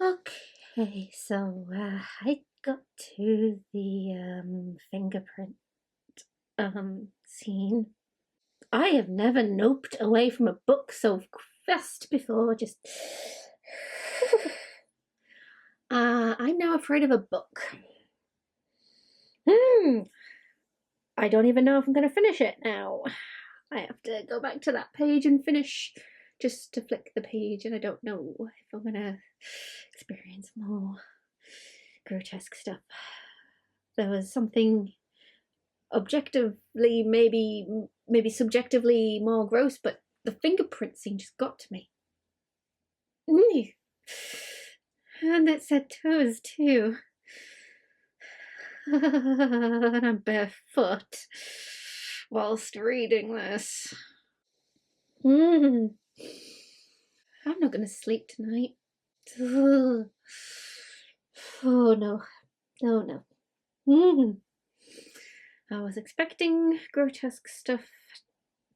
Okay, so I got to the fingerprint scene. I have never noped away from a book so fast before. Just I'm now afraid of a book. Hmm. I don't even know if I'm going to finish it now. I have to go back to that page and finish just to flick the page, and I don't know if I'm going to experience more grotesque stuff. There was something objectively, maybe subjectively more gross, but the fingerprint scene just got to me. And it said toes too. And I'm barefoot whilst reading this. I'm not going to sleep tonight. Oh no, no. I was expecting grotesque stuff,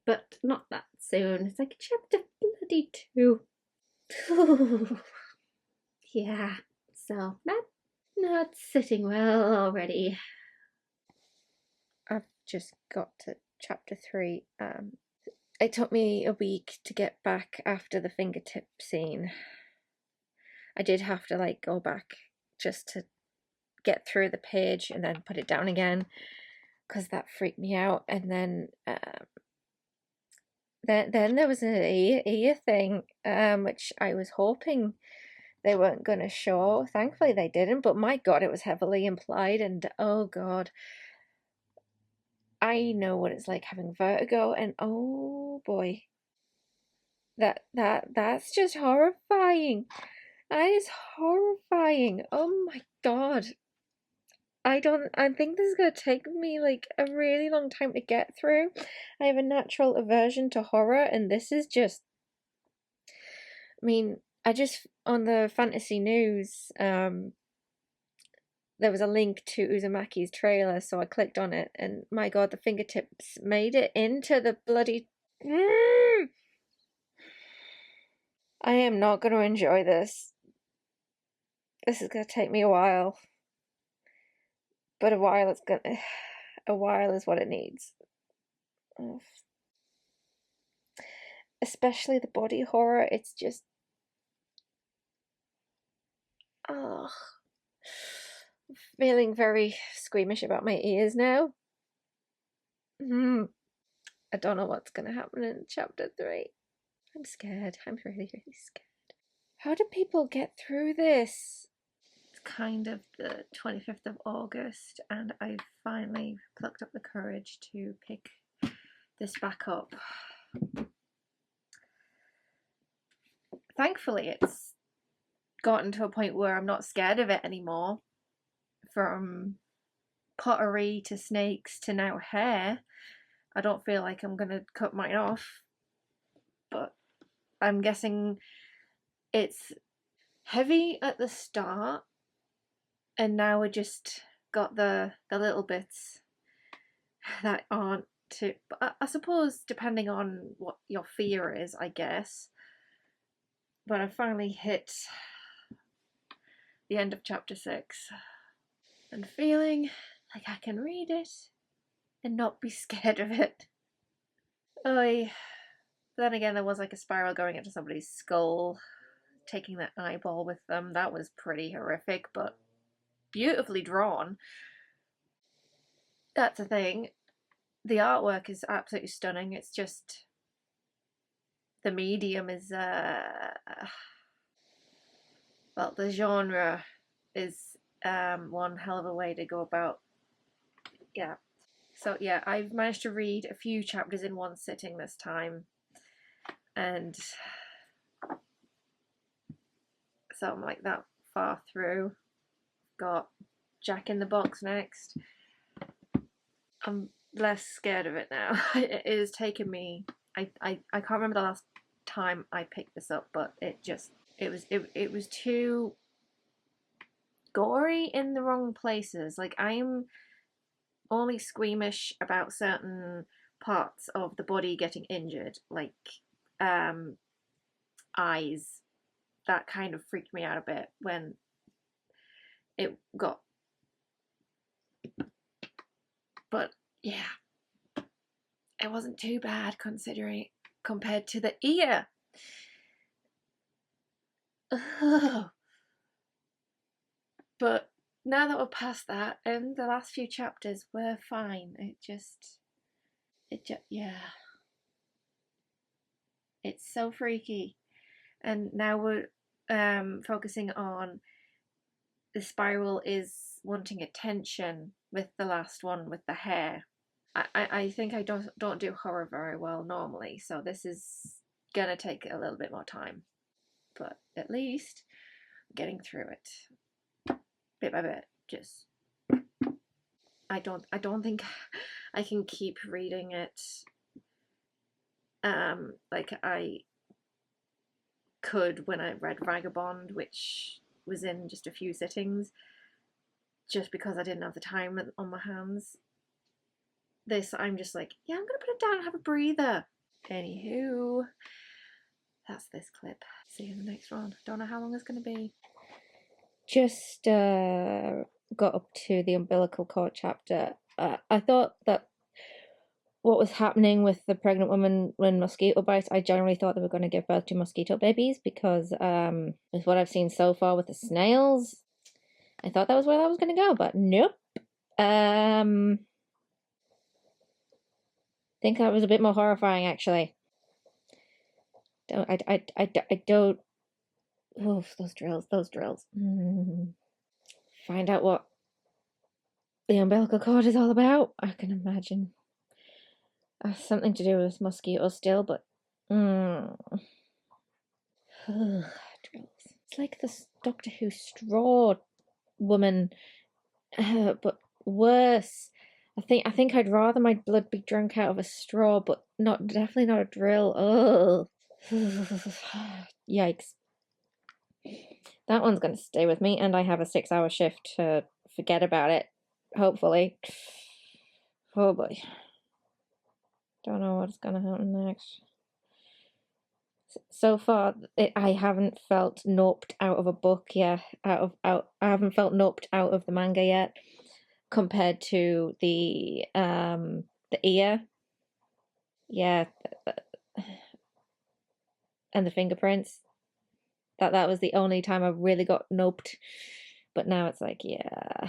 but not that soon. It's like chapter bloody 2. Yeah, so that's not sitting well already. I've just got to chapter 3. It took me a week to get back after the fingertip scene. I did have to go back just to get through the page and then put it down again because that freaked me out. And then there was an ear thing, which I was hoping they weren't going to show. Thankfully they didn't, but my God, it was heavily implied, and oh God, I know what it's like having vertigo, and oh boy, that's just horrifying. That is horrifying. Oh my God. I think this is gonna take me a really long time to get through. I have a natural aversion to horror, and this is just, I mean, on the fantasy news, there was a link to Uzumaki's trailer, so I clicked on it, and my God, the fingertips made it into the bloody. I am not going to enjoy this. This is going to take me a while, but a while is what it needs. Especially the body horror. It's just, oh, I'm feeling very squeamish about my ears now. I don't know what's going to happen in chapter 3. I'm scared. I'm really, really scared. How do people get through this? It's kind of the 25th of August, and I've finally plucked up the courage to pick this back up. Thankfully, it's gotten to a point where I'm not scared of it anymore. From pottery to snakes to now hair, I don't feel like I'm gonna cut mine off, but I'm guessing it's heavy at the start, and now we just got the little bits that aren't too. But I suppose depending on what your fear is, I guess. But I finally hit the end of chapter 6 and feeling like I can read it and not be scared of it. Then again, there was a spiral going into somebody's skull, taking that eyeball with them. That was pretty horrific, but beautifully drawn. That's the thing. The artwork is absolutely stunning. It's just the medium is well, the genre is one hell of a way to go about. Yeah. So yeah, I've managed to read a few chapters in one sitting this time, and so I'm that far through. Got Jack in the Box next. I'm less scared of it now. It has taken me. I can't remember the last time I picked this up, but it was too gory in the wrong places. I'm only squeamish about certain parts of the body getting injured, eyes that kind of freaked me out a bit when it got. But yeah, it wasn't too bad considering compared to the ear. Ugh. But now that we're past that, and the last few chapters were fine. Yeah, it's so freaky. And now we're focusing on the spiral is wanting attention with the last one with the hair. I think I don't do horror very well normally, so this is gonna take a little bit more time. But at least I'm getting through it bit by bit. Just I don't think I can keep reading it like I could when I read Vagabond, which was in just a few sittings, just because I didn't have the time on my hands. This, I'm just like, yeah, I'm gonna put it down and have a breather. Anywho, that's this clip. See you in the next one. Don't know how long it's gonna be. Just got up to the umbilical cord chapter. I thought that what was happening with the pregnant woman when mosquito bites, I generally thought they were going to give birth to mosquito babies because with what I've seen so far with the snails, I thought that was where that was going to go, but nope. I think that was a bit more horrifying, actually. I don't. Oh, those drills. Find out what the umbilical cord is all about. I can imagine something to do with mosquitoes still, but drills. It's like this Doctor Who straw woman, but worse. I think I'd rather my blood be drunk out of a straw, but definitely not a drill. Oh, yikes! That one's gonna stay with me, and I have a 6-hour shift to forget about it. Hopefully. Oh boy. Don't know what's gonna happen next. So far, I haven't felt noped out of a book yet. I haven't felt noped out of the manga yet, compared to the ear, yeah, and the fingerprints. That was the only time I really got noped. But now it's like, yeah,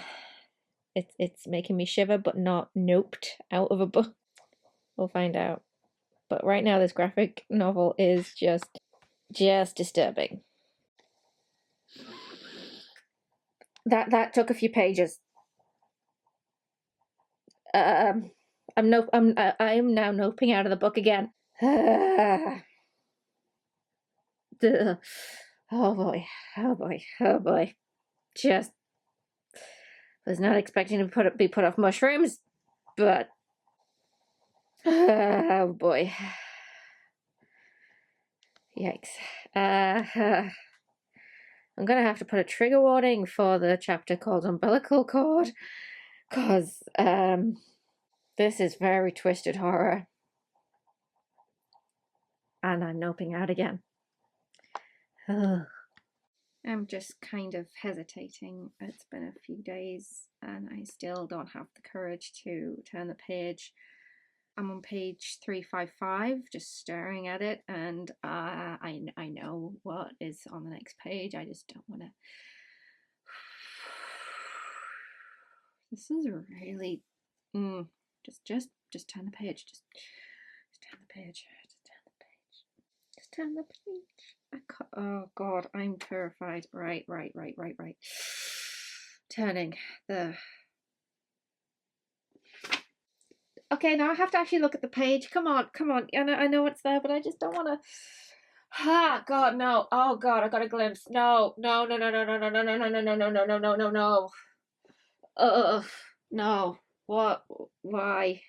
it's making me shiver, but not noped out of a book. We'll find out. But right now, this graphic novel is just disturbing. That took a few pages. I'm I am now noping out of the book again. Oh boy, oh boy, oh boy. Just was not expecting to be put off mushrooms, but oh boy. Yikes. I'm gonna have to put a trigger warning for the chapter called Umbilical Cord, because this is very twisted horror. And I'm noping out again. I'm just kind of hesitating. It's been a few days and I still don't have the courage to turn the page. I'm on page 355, just staring at it, and I know what is on the next page. I just don't want to. This is really. Just turn the page. Just turn the page. Just turn the page. Oh God, I'm terrified. Right. Turning the. Okay, now I have to actually look at the page. Come on. I know it's there, but I just don't want to. Ah, God, no. Oh God, I got a glimpse. No. No. What? Why?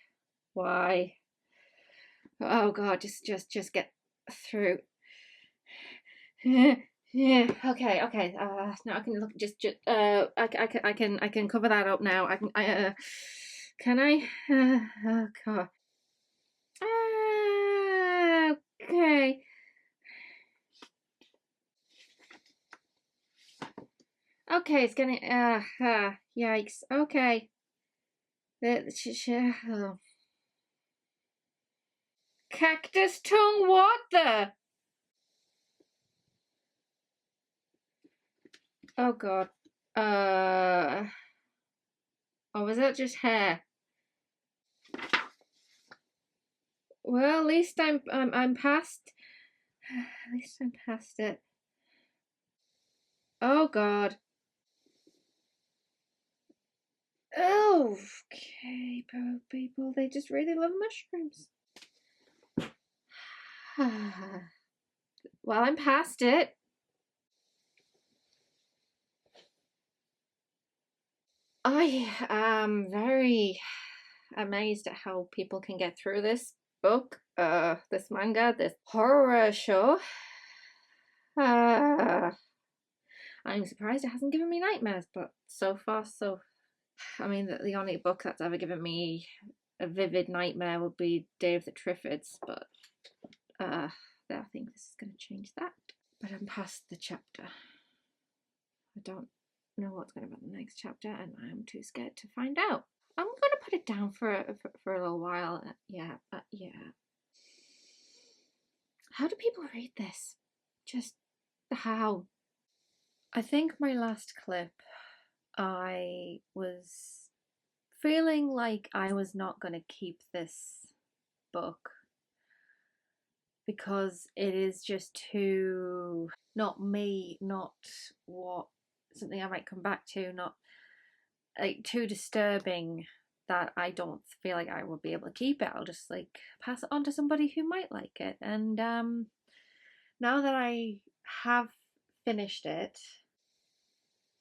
Oh God, just get through. Yeah. Okay. Now I can look. I can cover that up now. Can I? Oh God. Okay. Okay, it's gonna. Yikes. Okay. Oh. Cactus tongue. What the? Oh god. Oh, was that just hair? Well, at least I'm past. At least I'm past it. Oh god. Oh, okay, poor people. They just really love mushrooms. Well, I'm past it. I am very amazed at how people can get through this book, this manga, this horror show. Uh, I'm surprised it hasn't given me nightmares, but so far, so. I mean, the only book that's ever given me a vivid nightmare would be Day of the Triffids, but I think this is going to change that. But I'm past the chapter. I don't know what's going to be in the next chapter, and I'm too scared to find out. I'm going to put it down for a little while. Yeah. How do people read this? Just how? I think my last clip, I was feeling like I was not going to keep this book because it is just too not me, not what something I might come back to, not like too disturbing that I don't feel like I will be able to keep it. I'll just like pass it on to somebody who might like it. And now that I have finished it,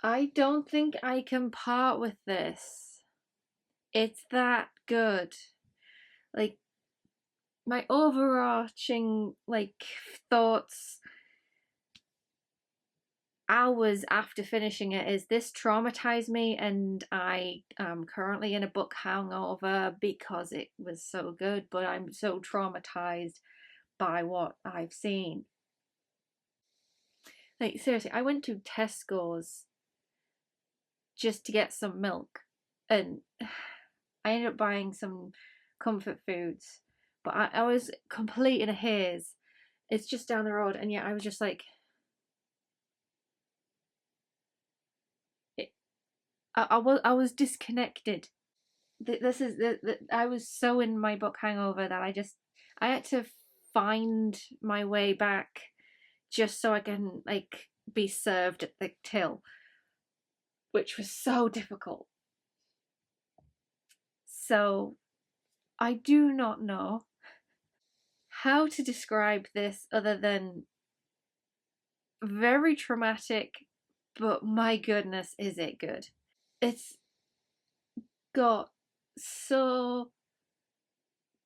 I don't think I can part with this. It's that good. Like my overarching like thoughts hours after finishing it is this traumatized me, and I am currently in a book hangover because it was so good, but I'm so traumatized by what I've seen. Like seriously, I went to Tesco's just to get some milk, and I ended up buying some comfort foods, but I was complete in a haze. It's just down the road, and yet I was just like, I was disconnected. This is I was so in my book hangover that I had to find my way back just so I can like be served at the till, which was so difficult. So I do not know how to describe this other than very traumatic, but my goodness, is it good? It's got so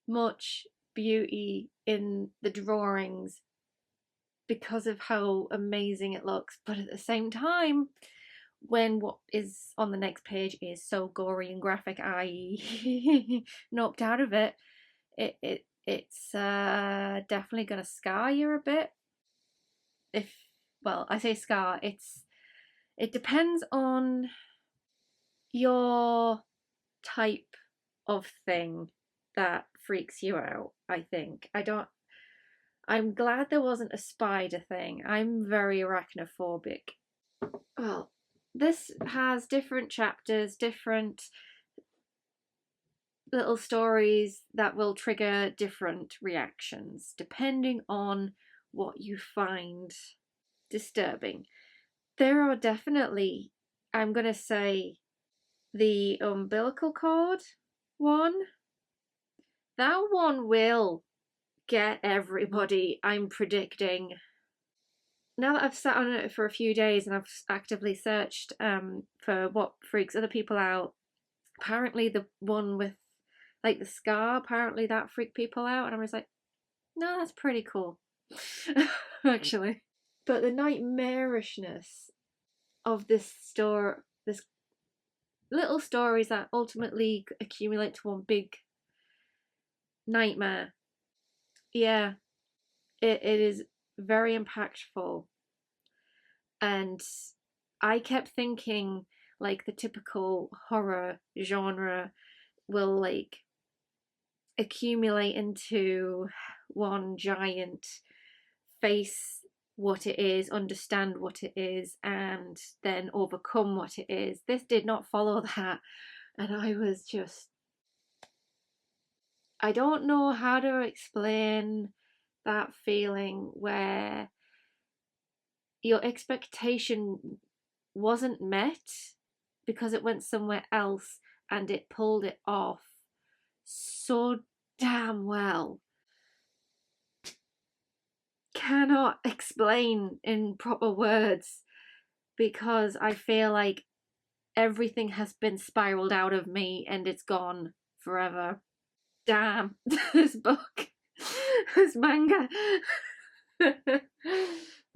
much beauty in the drawings because of how amazing it looks, but at the same time, when what is on the next page is so gory and graphic, I knocked out of it. It's definitely gonna scar you a bit. If well, I say scar. It depends on your type of thing that freaks you out. I think I don't. I'm glad there wasn't a spider thing. I'm very arachnophobic. Well, this has different chapters, different little stories that will trigger different reactions depending on what you find disturbing. There are definitely, I'm going to say, the umbilical cord one. That one will get everybody, I'm predicting. Now that I've sat on it for a few days and I've actively searched for what freaks other people out, apparently the one with like the scar, apparently that freaked people out, and I was like, no, that's pretty cool, actually. But the nightmarishness of this story, this little stories that ultimately accumulate to one big nightmare, yeah, it is very impactful, and I kept thinking like the typical horror genre will like accumulate into one giant face what it is, understand what it is, and then overcome what it is. This did not follow that. And I was just, I don't know how to explain that feeling where your expectation wasn't met because it went somewhere else and it pulled it off so damn well. Cannot explain in proper words because I feel like everything has been spiraled out of me and it's gone forever. Damn, this book, this manga.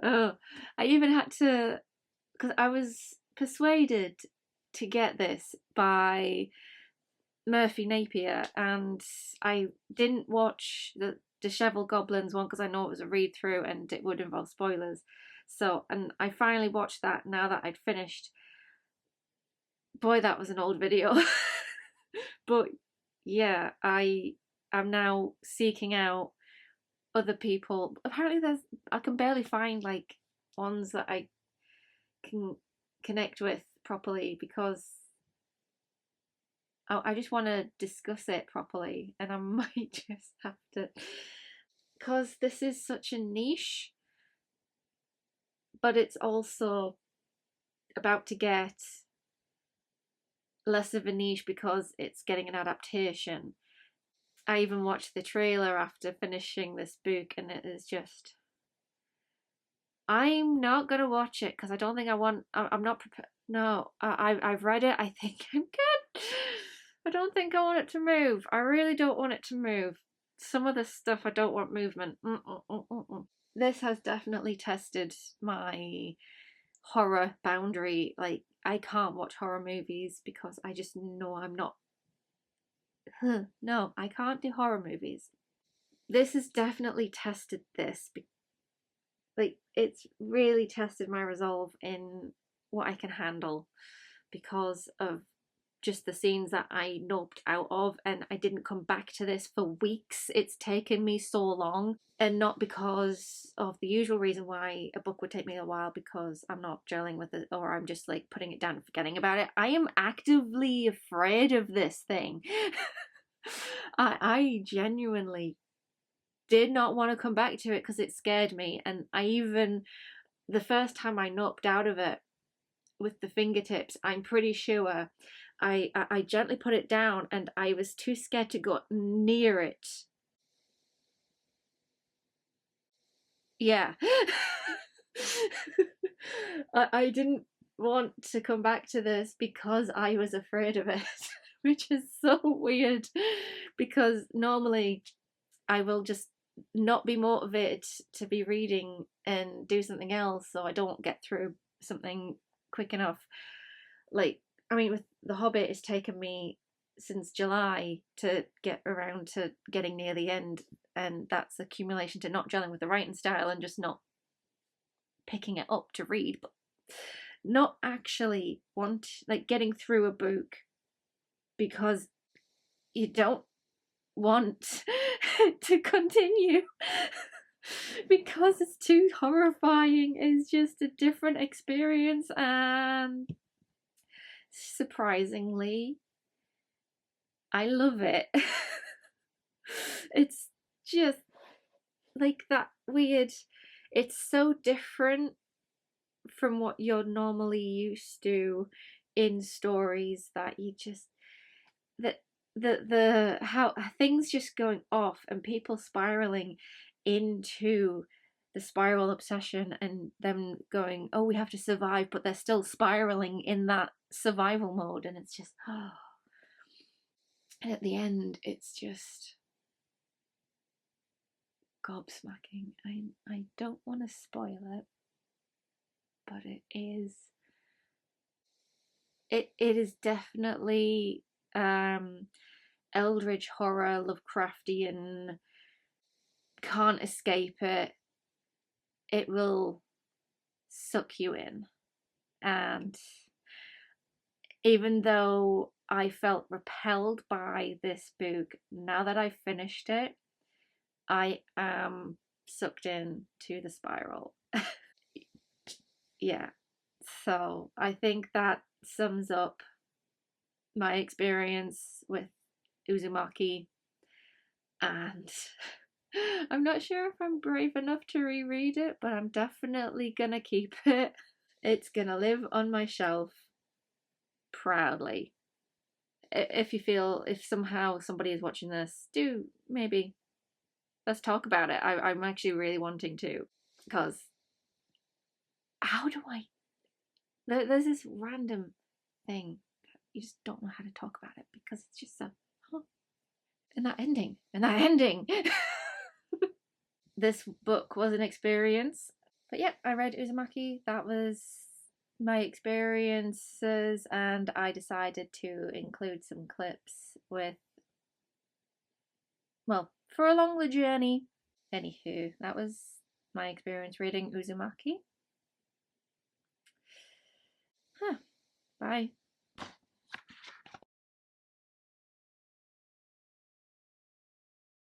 Oh, I even had to, because I was persuaded to get this by Murphy Napier, and I didn't watch the Dishevelled Goblins one because I know it was a read through and it would involve spoilers. So, and I finally watched that now that I'd finished. Boy, that was an old video. But yeah, I am now seeking out other people. Apparently, I can barely find like ones that I can connect with properly because I just want to discuss it properly, and I might just have to because this is such a niche, but it's also about to get less of a niche because it's getting an adaptation. I even watched the trailer after finishing this book, and it is just. I'm not gonna watch it because I don't think I want. I'm not prepared. No, I've read it. I think I'm good. I don't think I want it to move. I really don't want it to move. Some of the stuff I don't want movement. Mm-mm-mm-mm. This has definitely tested my horror boundary. Like I can't watch horror movies because I just know I'm not. No, I can't do horror movies. This has definitely tested this. Like it's really tested my resolve in what I can handle because of just the scenes that I noped out of, and I didn't come back to this for weeks. It's taken me so long, and not because of the usual reason why a book would take me a while because I'm not gelling with it or I'm just like putting it down and forgetting about it. I am actively afraid of this thing. I genuinely did not want to come back to it because it scared me, and I even the first time I knocked out of it with the fingertips, I'm pretty sure I gently put it down and I was too scared to go near it. Yeah. I didn't want to come back to this because I was afraid of it, which is so weird because normally I will just not be motivated to be reading and do something else so I don't get through something quick enough. Like, I mean, with The Hobbit, it's taken me since July to get around to getting near the end, and that's accumulation to not gelling with the writing style and just not picking it up to read, but not actually want like getting through a book because you don't want to continue because it's too horrifying. It's just a different experience, and surprisingly I love it. It's just like that weird, it's so different from what you're normally used to in stories that you just that the how things just going off and people spiraling into the spiral obsession and them going, oh, we have to survive, but they're still spiraling in that survival mode, and it's just oh. And at the end it's just gobsmacking. I don't want to spoil it, but it is definitely eldritch horror, Lovecraftian, can't escape it. It will suck you in. And even though I felt repelled by this book, now that I've finished it, I am sucked in to the spiral. Yeah. So I think that sums up my experience with Uzumaki, and I'm not sure if I'm brave enough to reread it, but I'm definitely gonna keep it. It's gonna live on my shelf proudly. If you feel, if somehow somebody is watching this, do maybe let's talk about it. I'm actually really wanting to, because how do I? There's this random thing you just don't know how to talk about it because it's just so. Huh. And that ending. This book was an experience. But yeah, I read Uzumaki. That was my experiences, and I decided to include some clips with, well, for along the journey. Anywho, that was my experience reading Uzumaki. Huh. Bye.